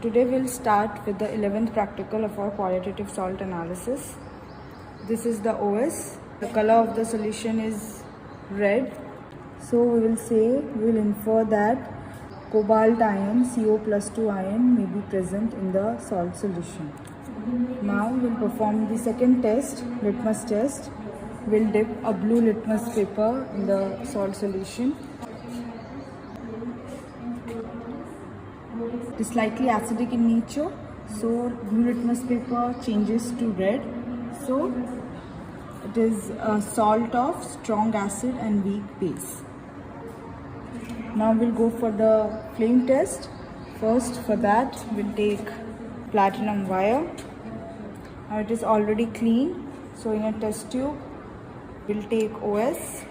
Today we'll start with the 11th practical of our qualitative salt analysis. This is the OS. The color of the solution is red. So we will infer that cobalt ion, CO+2 ion may be present in the salt solution. Now we'll perform the second test, litmus test. We'll dip a blue litmus paper in the salt solution. It is slightly acidic in nature, so blue litmus paper changes to red. So it is a salt of strong acid and weak base. Now we'll go for the flame test. First, for that we'll take platinum wire. Now it is already clean, so in a test tube we'll take OS.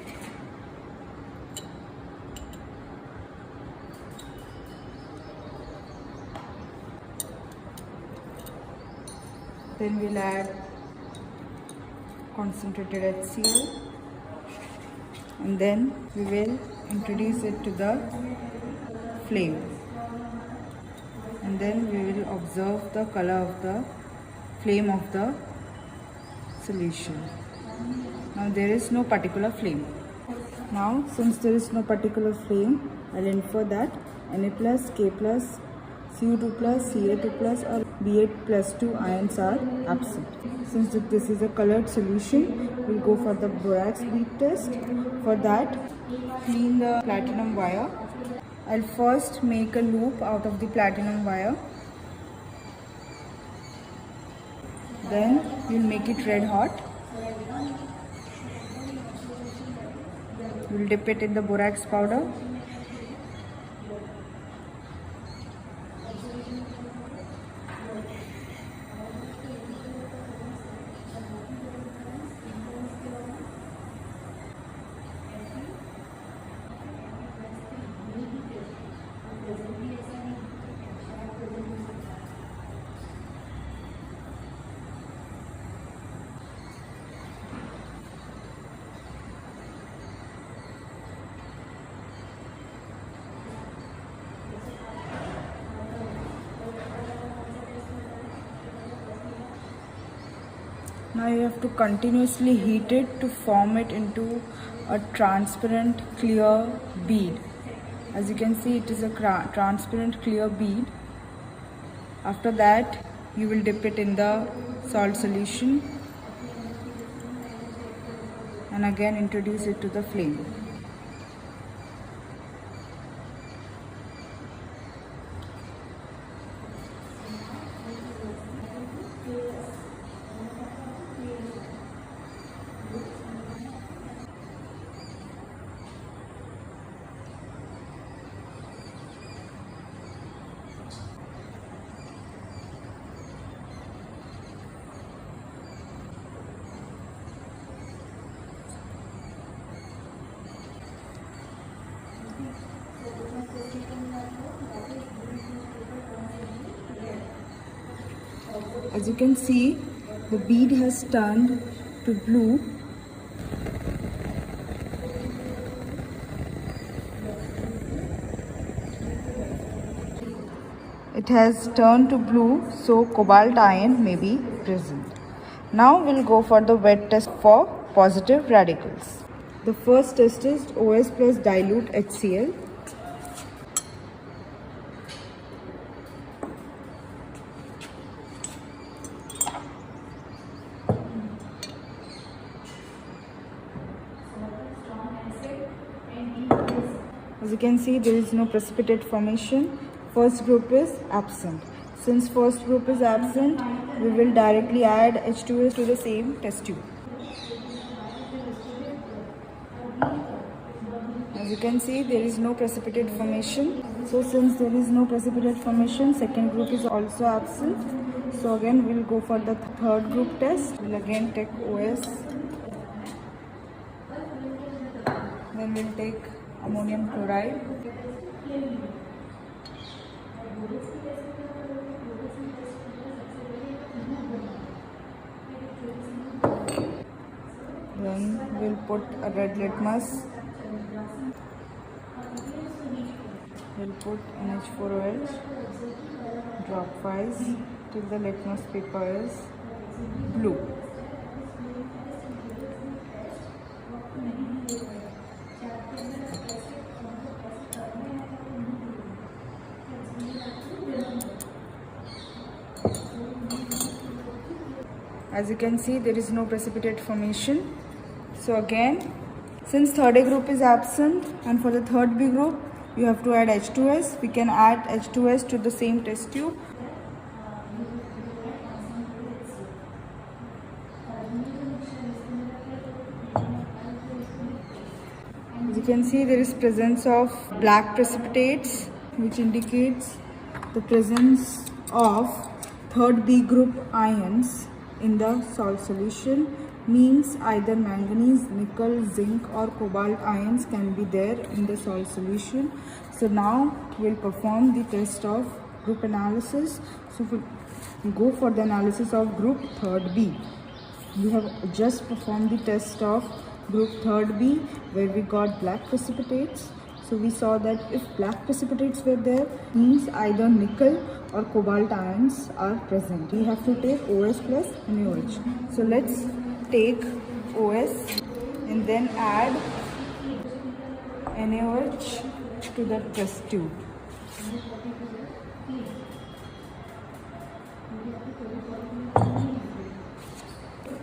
Then we'll add concentrated HCl, and then we will introduce it to the flame, and then we will observe the color of the flame of the solution. Now there is no particular flame. Now since there is no particular flame, I'll infer that Na+, K+, Cu2+, Ca2+, or Ba+2 ions are absent. Since this is a colored solution, we'll go for the borax bead test. For that, clean the platinum wire. I'll first make a loop out of the platinum wire. Then we'll make it red hot. We'll dip it in the borax powder. Now you have to continuously heat it to form it into a transparent clear bead. As you can see, it is a transparent clear bead. After that, you will dip it in the salt solution and again introduce it to the flame. As you can see, the bead has turned to blue. It has turned to blue, so cobalt ion may be present. Now we'll go for the wet test for positive radicals. The first test is OS plus dilute HCl. As you can see, there is no precipitate formation. First group is absent. Since first group is absent, we will directly add H2S to the same test tube. As you can see, there is no precipitate formation. So since there is no precipitate formation, second group is also absent. So again, we will go for the third group test. We will again take OS. Then we will take ammonium chloride. Then we'll put a red litmus. We'll put NH4OH, dropwise till the litmus paper is blue. As you can see, there is no precipitate formation. So again, since third A group is absent, and for the third B group you have to add H2S, we can add H2S to the same test tube. As you can see, there is presence of black precipitates, which indicates the presence of third B group ions in the salt solution. Means either manganese, nickel, zinc or cobalt ions can be there in the salt solution. So now we'll perform the test of group analysis. So we'll go for the analysis of group third B. We have just performed the test of group third B where we got black precipitates. So we saw that if black precipitates were there, means either nickel or cobalt ions are present. We have to take OS plus NaOH. So let's take OS and then add NaOH to the test tube.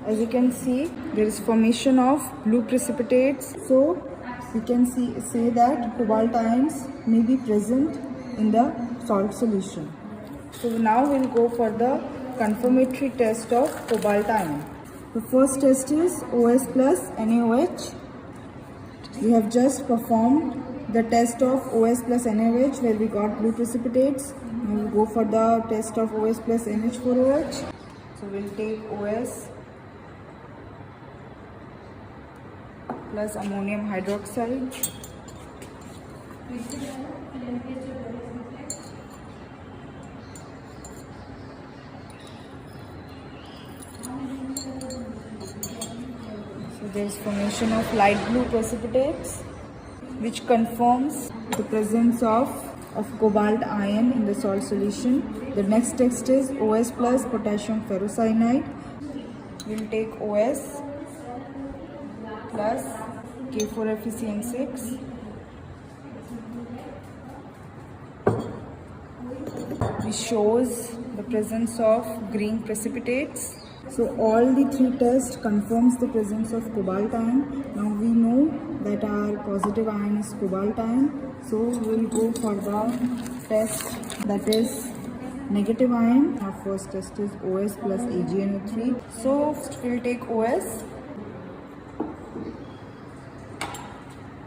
As you can see, there is formation of blue precipitates. So we can say that cobalt ions may be present in the salt solution. So now we'll go for the confirmatory test of cobalt ion. The first test is OS plus NaOH. We have just performed the test of OS plus NaOH where we got blue precipitates. Now we'll go for the test of OS plus NH4OH. So we'll take OS plus ammonium hydroxide. So there is formation of light blue precipitates, which confirms the presence of cobalt ion in the salt solution. The next test is OS plus potassium ferrocyanide. We'll take OS plus K4FeCN6, which shows the presence of green precipitates. So all the three tests confirms the presence of cobalt ion. Now we know that our positive ion is cobalt ion. So we will go for the test that is negative ion. Our first test is OS plus AgNO3. So we'll take OS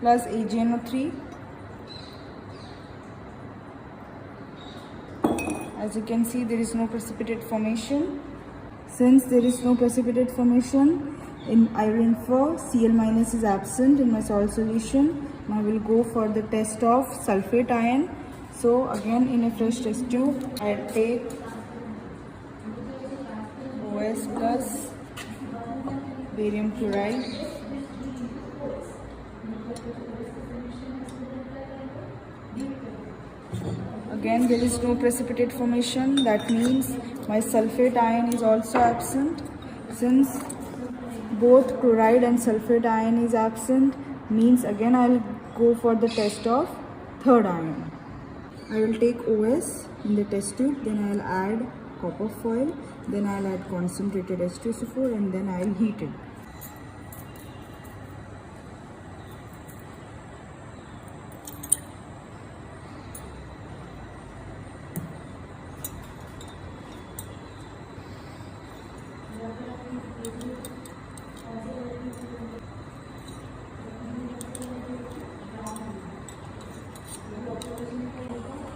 plus AgNO3. As you can see, there is no precipitate formation. Since there is no precipitate formation, I will infer Cl- is absent in my salt solution. Now we'll go for the test of sulfate ion. So again, in a fresh test tube, I'll take OS plus barium chloride. Again, there is no precipitate formation. That means my sulfate ion is also absent. Since both chloride and sulfate ion is absent, means again I'll go for the test of third ion. I will take OS in the test tube, then I'll add copper foil, then I'll add concentrated H2SO4 and then I'll heat it.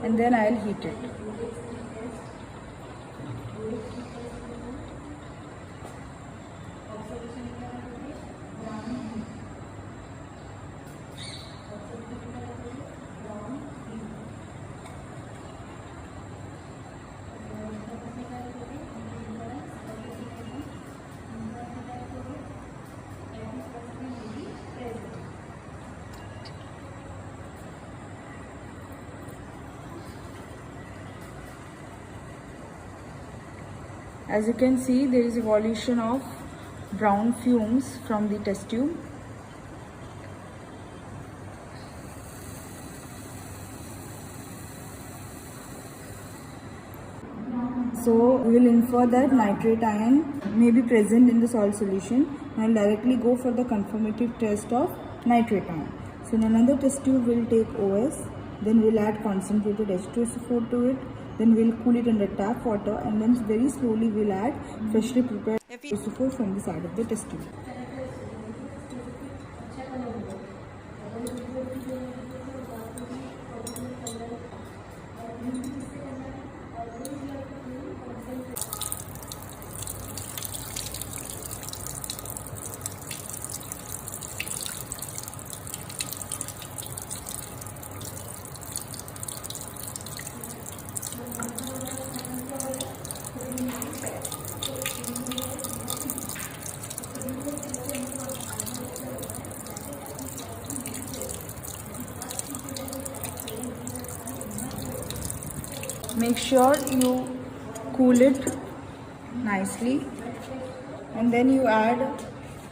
And then I'll heat it. As you can see, there is evolution of brown fumes from the test tube. So we will infer that nitrate ion may be present in the salt solution. Now I'll directly go for the confirmative test of nitrate ion. So in another test tube we'll take OS, then we'll add concentrated H2SO4 to it, then we'll cool it under tap water, and then very slowly we'll add freshly prepared H2SO4 from the side of the test tube. Make sure you cool it nicely, and then you add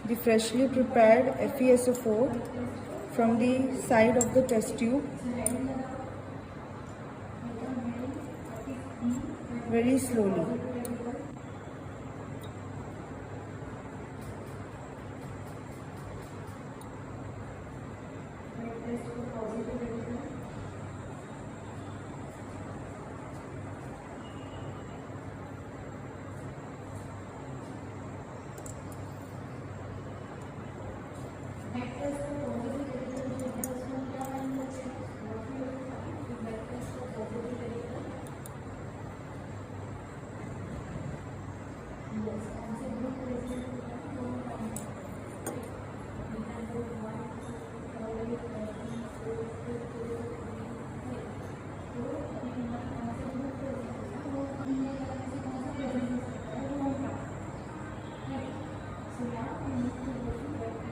the freshly prepared FeSO4 from the side of the test tube very slowly.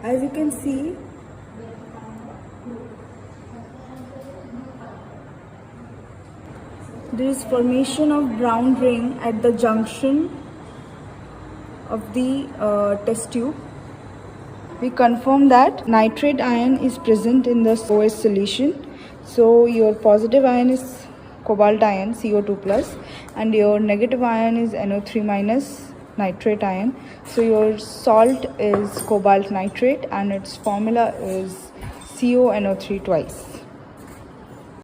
As you can see, there is formation of brown ring at the junction of the test tube. We confirm that nitrate ion is present in the OS solution. So your positive ion is cobalt ion CO2+, and your negative ion is NO3- nitrate ion. So your salt is cobalt nitrate and its formula is CoNO3 twice.